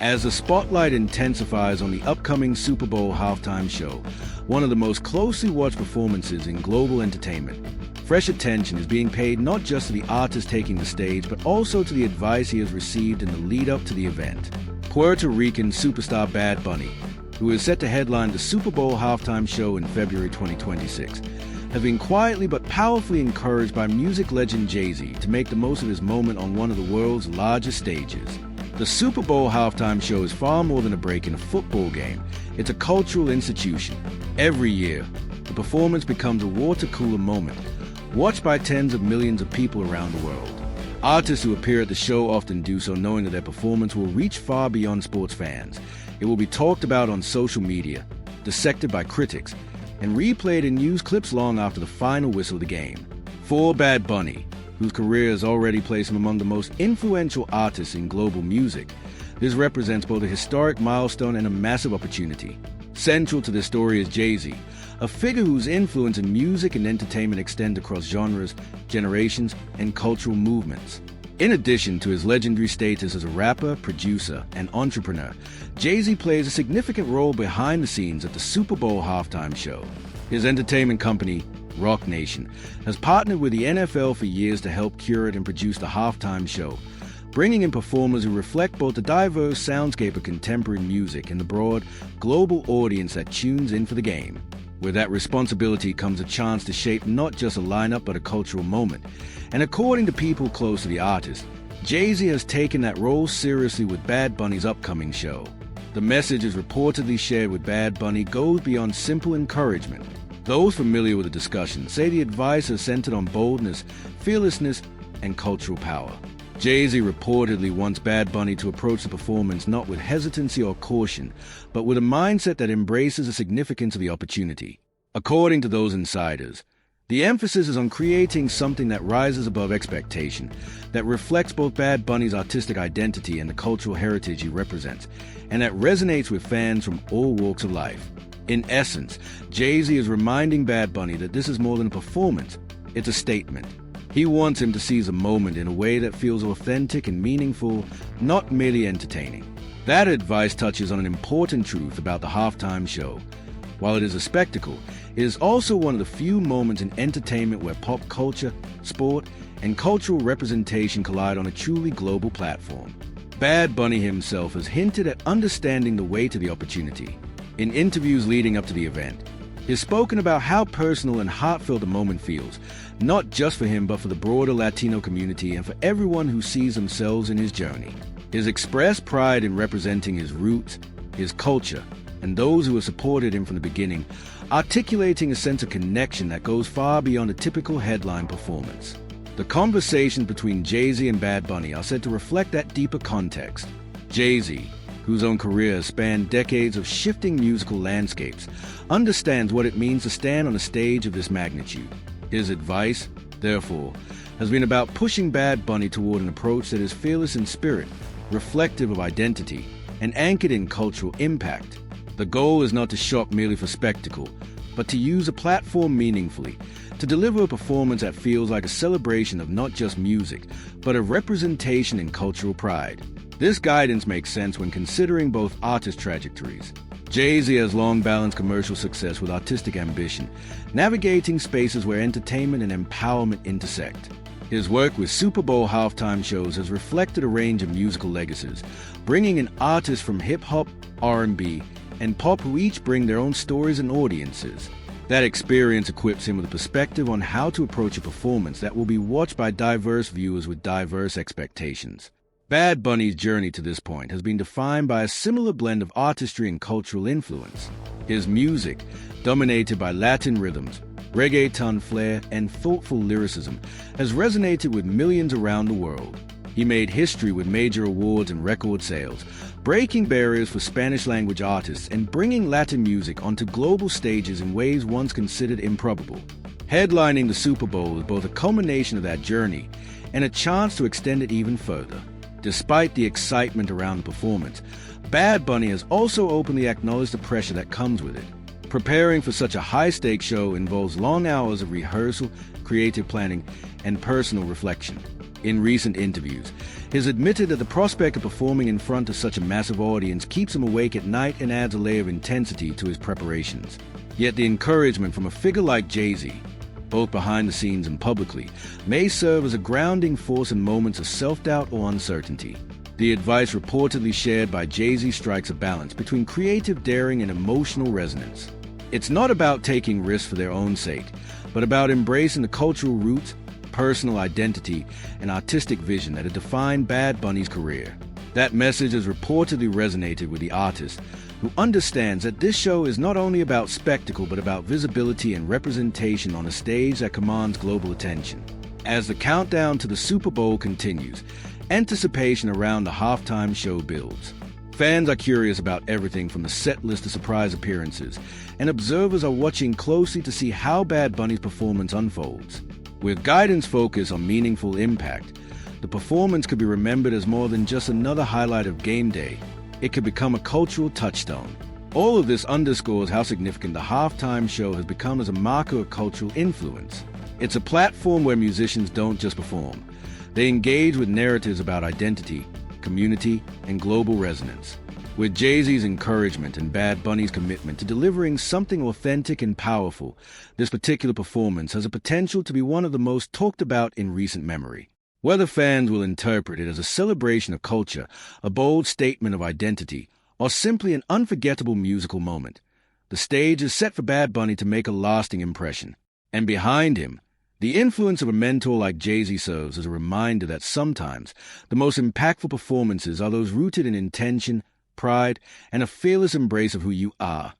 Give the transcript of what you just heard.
As the spotlight intensifies on the upcoming Super Bowl halftime show, one of the most closely watched performances in global entertainment, fresh attention is being paid not just to the artist taking the stage, but also to the advice he has received in the lead-up to the event. Puerto Rican superstar Bad Bunny, who is set to headline the Super Bowl halftime show in February 2026, has been quietly but powerfully encouraged by music legend Jay-Z to make the most of his moment on one of the world's largest stages. The Super Bowl halftime show is far more than a break in a football game. It's a cultural institution. Every year, the performance becomes a water-cooler moment, watched by tens of millions of people around the world. Artists who appear at the show often do so knowing that their performance will reach far beyond sports fans. It will be talked about on social media, dissected by critics, and replayed in news clips long after the final whistle of the game. For Bad Bunny, whose career has already placed him among the most influential artists in global music, this represents both a historic milestone and a massive opportunity. Central to this story is Jay-Z, a figure whose influence in music and entertainment extends across genres, generations, and cultural movements. In addition to his legendary status as a rapper, producer, and entrepreneur, Jay-Z plays a significant role behind the scenes at the Super Bowl halftime show. His entertainment company, Roc Nation, has partnered with the NFL for years to help curate and produce the halftime show, bringing in performers who reflect both the diverse soundscape of contemporary music and the broad, global audience that tunes in for the game. With that responsibility comes a chance to shape not just a lineup but a cultural moment. And according to people close to the artist, Jay-Z has taken that role seriously with Bad Bunny's upcoming show. The message is reportedly shared with Bad Bunny goes beyond simple encouragement. Those familiar with the discussion say the advice is centered on boldness, fearlessness, and cultural power. Jay-Z reportedly wants Bad Bunny to approach the performance not with hesitancy or caution, but with a mindset that embraces the significance of the opportunity. According to those insiders, the emphasis is on creating something that rises above expectation, that reflects both Bad Bunny's artistic identity and the cultural heritage he represents, and that resonates with fans from all walks of life. In essence, Jay-Z is reminding Bad Bunny that this is more than a performance, it's a statement. He wants him to seize a moment in a way that feels authentic and meaningful, not merely entertaining. That advice touches on an important truth about the halftime show. While it is a spectacle, it is also one of the few moments in entertainment where pop culture, sport, and cultural representation collide on a truly global platform. Bad Bunny himself has hinted at understanding the weight of the opportunity. In interviews leading up to the event, he's spoken about how personal and heartfelt the moment feels, not just for him but for the broader Latino community and for everyone who sees themselves in his journey. He's expressed pride in representing his roots, his culture, and those who have supported him from the beginning, articulating a sense of connection that goes far beyond a typical headline performance. The conversations between Jay-Z and Bad Bunny are said to reflect that deeper context. Jay-Z, whose own career has spanned decades of shifting musical landscapes, understands what it means to stand on a stage of this magnitude. His advice, therefore, has been about pushing Bad Bunny toward an approach that is fearless in spirit, reflective of identity, and anchored in cultural impact. The goal is not to shock merely for spectacle, but to use a platform meaningfully, to deliver a performance that feels like a celebration of not just music, but of representation and cultural pride. This guidance makes sense when considering both artist trajectories. Jay-Z has long balanced commercial success with artistic ambition, navigating spaces where entertainment and empowerment intersect. His work with Super Bowl halftime shows has reflected a range of musical legacies, bringing in artists from hip-hop, R&B, and pop who each bring their own stories and audiences. That experience equips him with a perspective on how to approach a performance that will be watched by diverse viewers with diverse expectations. Bad Bunny's journey to this point has been defined by a similar blend of artistry and cultural influence. His music, dominated by Latin rhythms, reggaeton flair, and thoughtful lyricism, has resonated with millions around the world. He made history with major awards and record sales, breaking barriers for Spanish-language artists and bringing Latin music onto global stages in ways once considered improbable. Headlining the Super Bowl is both a culmination of that journey and a chance to extend it even further. Despite the excitement around the performance, Bad Bunny has also openly acknowledged the pressure that comes with it. Preparing for such a high-stakes show involves long hours of rehearsal, creative planning, and personal reflection. In recent interviews, he has admitted that the prospect of performing in front of such a massive audience keeps him awake at night and adds a layer of intensity to his preparations. Yet the encouragement from a figure like Jay-Z, both behind the scenes and publicly, may serve as a grounding force in moments of self-doubt or uncertainty. The advice reportedly shared by Jay-Z strikes a balance between creative daring and emotional resonance. It's not about taking risks for their own sake, but about embracing the cultural roots, personal identity, and artistic vision that have defined Bad Bunny's career. That message has reportedly resonated with the artist, who understands that this show is not only about spectacle but about visibility and representation on a stage that commands global attention. As the countdown to the Super Bowl continues, anticipation around the halftime show builds. Fans are curious about everything from the set list to surprise appearances, and observers are watching closely to see how Bad Bunny's performance unfolds. With guidance focused on meaningful impact, the performance could be remembered as more than just another highlight of game day. It could become a cultural touchstone. All of this underscores how significant the halftime show has become as a marker of cultural influence. It's a platform where musicians don't just perform. They engage with narratives about identity, community, and global resonance. With Jay-Z's encouragement and Bad Bunny's commitment to delivering something authentic and powerful, this particular performance has a potential to be one of the most talked about in recent memory. Whether fans will interpret it as a celebration of culture, a bold statement of identity, or simply an unforgettable musical moment, the stage is set for Bad Bunny to make a lasting impression. And behind him, the influence of a mentor like Jay-Z serves as a reminder that sometimes the most impactful performances are those rooted in intention, pride, and a fearless embrace of who you are.